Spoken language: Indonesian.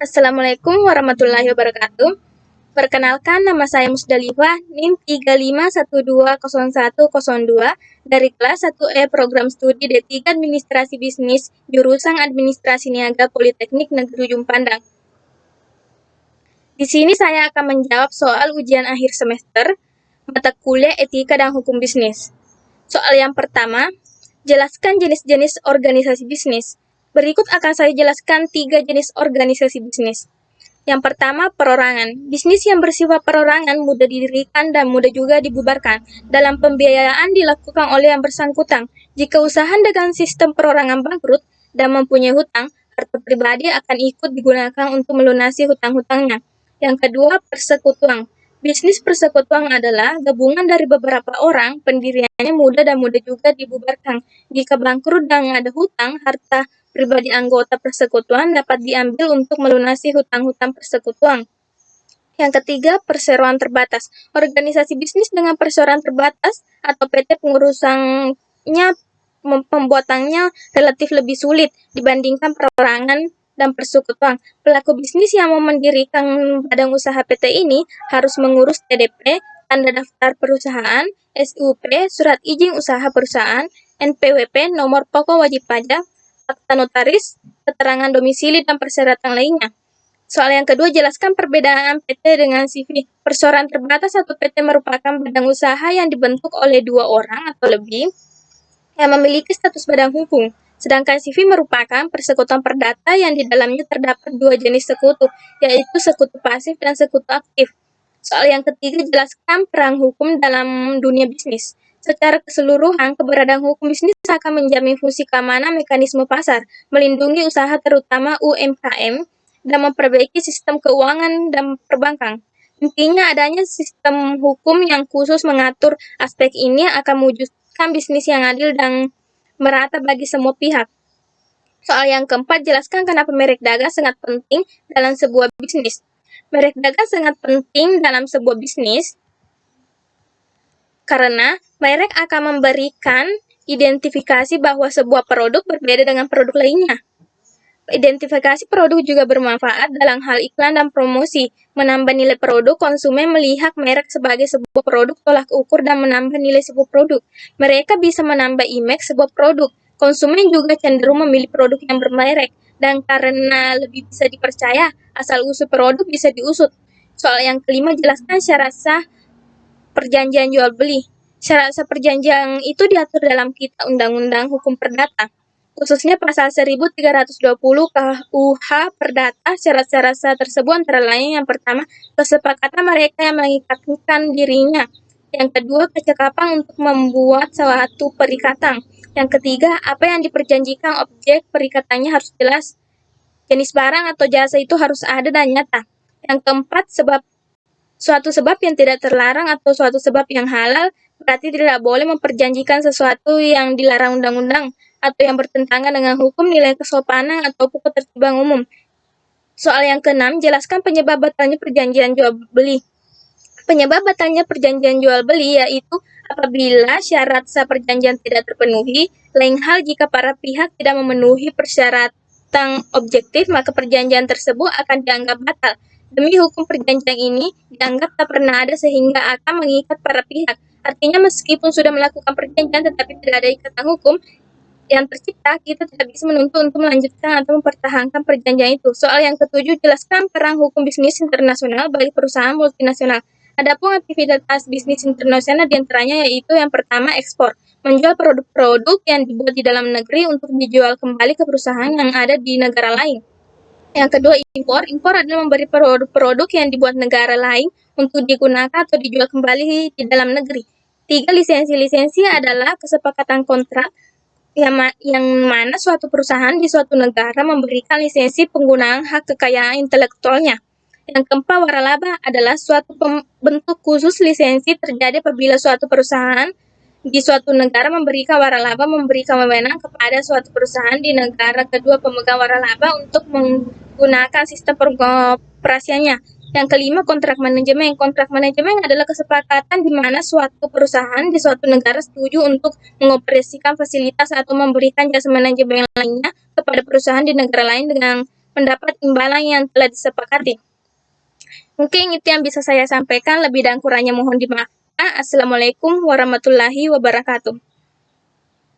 Assalamualaikum warahmatullahi wabarakatuh. Perkenalkan, nama saya Musdalifah, NIM 35120102 dari kelas 1E Program Studi D3 Administrasi Bisnis, jurusan Administrasi Niaga Politeknik Negeri Ujung Pandang. Di sini saya akan menjawab soal ujian akhir semester, mata kuliah Etika dan Hukum Bisnis. Soal yang pertama, jelaskan jenis-jenis organisasi bisnis. Berikut akan saya jelaskan 3 jenis organisasi bisnis. Yang pertama, perorangan. Bisnis yang bersifat perorangan mudah didirikan dan mudah juga dibubarkan. Dalam pembiayaan dilakukan oleh yang bersangkutan. Jika usaha dengan sistem perorangan bangkrut dan mempunyai hutang, harta pribadi akan ikut digunakan untuk melunasi hutang-hutangnya. Yang kedua, persekutuan. Bisnis persekutuan adalah gabungan dari beberapa orang, pendiriannya mudah dan mudah juga dibubarkan. Jika bangkrut dan ada hutang, harta pribadi anggota persekutuan dapat diambil untuk melunasi hutang-hutang persekutuan. Yang ketiga, perseroan terbatas. Organisasi bisnis dengan perseroan terbatas atau PT pengurusannya pembuatannya relatif lebih sulit dibandingkan perorangan dan persekutuan. Pelaku bisnis yang mau mendirikan badan usaha PT ini harus mengurus TDP, tanda daftar perusahaan, SUP, surat izin usaha perusahaan, NPWP, nomor pokok wajib pajak, akta notaris, keterangan domisili, dan persyaratan lainnya. Soal yang kedua, jelaskan perbedaan PT dengan CV. Perseroan terbatas atau PT merupakan badan usaha yang dibentuk oleh 2 orang atau lebih yang memiliki status badan hukum. Sedangkan CV merupakan persekutuan perdata yang di dalamnya terdapat 2 jenis sekutu, yaitu sekutu pasif dan sekutu aktif. Soal yang ketiga, jelaskan peran hukum dalam dunia bisnis. Secara keseluruhan, keberadaan hukum bisnis akan menjamin fungsi keamanan mekanisme pasar, melindungi usaha terutama UMKM, dan memperbaiki sistem keuangan dan perbankan. Intinya adanya sistem hukum yang khusus mengatur aspek ini akan mewujudkan bisnis yang adil dan merata bagi semua pihak. Soal yang keempat, jelaskan kenapa merek dagang sangat penting dalam sebuah bisnis. Merek dagang sangat penting dalam sebuah bisnis karena merek akan memberikan identifikasi bahwa sebuah produk berbeda dengan produk lainnya. Identifikasi produk juga bermanfaat dalam hal iklan dan promosi, menambah nilai produk. Konsumen melihat merek sebagai sebuah produk tolak ukur dan menambah nilai sebuah produk. Mereka bisa menambah image sebuah produk. Konsumen juga cenderung memilih produk yang bermerek, dan karena lebih bisa dipercaya, asal-usul produk bisa diusut. Soal yang kelima, jelaskan syarat sah perjanjian jual beli. Syarat sah perjanjian itu diatur dalam Kitab Undang-Undang Hukum Perdata, khususnya pasal 1320 KUH Perdata. Syarat-syarat sah tersebut antara lain: yang pertama, kesepakatan mereka yang mengikatkan dirinya. Yang kedua, kecakapan untuk membuat suatu perikatan. Yang ketiga, apa yang diperjanjikan objek perikatannya harus jelas. Jenis barang atau jasa itu harus ada dan nyata. Yang keempat, suatu sebab yang tidak terlarang atau suatu sebab yang halal, berarti tidak boleh memperjanjikan sesuatu yang dilarang undang-undang atau yang bertentangan dengan hukum, nilai kesopanan, atau ketertiban umum. Soal yang keenam, jelaskan penyebab batalnya perjanjian jual beli. Penyebab batalnya perjanjian jual beli yaitu apabila syarat sah perjanjian tidak terpenuhi. Lain hal jika para pihak tidak memenuhi persyaratan objektif, maka perjanjian tersebut akan dianggap batal. Demi hukum, perjanjian ini dianggap tak pernah ada sehingga akan mengikat para pihak. Artinya meskipun sudah melakukan perjanjian tetapi tidak ada ikatan hukum yang tercipta, kita tidak bisa menuntut untuk melanjutkan atau mempertahankan perjanjian itu. Soal yang ketujuh, jelaskan peran hukum bisnis internasional bagi perusahaan multinasional. Adapun aktivitas bisnis internasional diantaranya yaitu yang pertama, ekspor, menjual produk-produk yang dibuat di dalam negeri untuk dijual kembali ke perusahaan yang ada di negara lain. Yang kedua, impor. Impor adalah memberi produk-produk yang dibuat negara lain untuk digunakan atau dijual kembali di dalam negeri. Tiga, lisensi. Lisensi adalah kesepakatan kontrak yang mana suatu perusahaan di suatu negara memberikan lisensi penggunaan hak kekayaan intelektualnya. Yang keempat, waralaba adalah suatu bentuk khusus lisensi terjadi apabila suatu perusahaan di suatu negara memberikan waralaba, memberikan wewenang kepada suatu perusahaan di negara kedua pemegang waralaba untuk menggunakan sistem pengoperasiannya. Yang kelima, kontrak manajemen. Kontrak manajemen adalah kesepakatan di mana suatu perusahaan di suatu negara setuju untuk mengoperasikan fasilitas atau memberikan jasa manajemen lainnya kepada perusahaan di negara lain dengan mendapat imbalan yang telah disepakati. Mungkin itu yang bisa saya sampaikan, lebih dan kurangnya mohon dimaafkan. Assalamualaikum warahmatullahi wabarakatuh.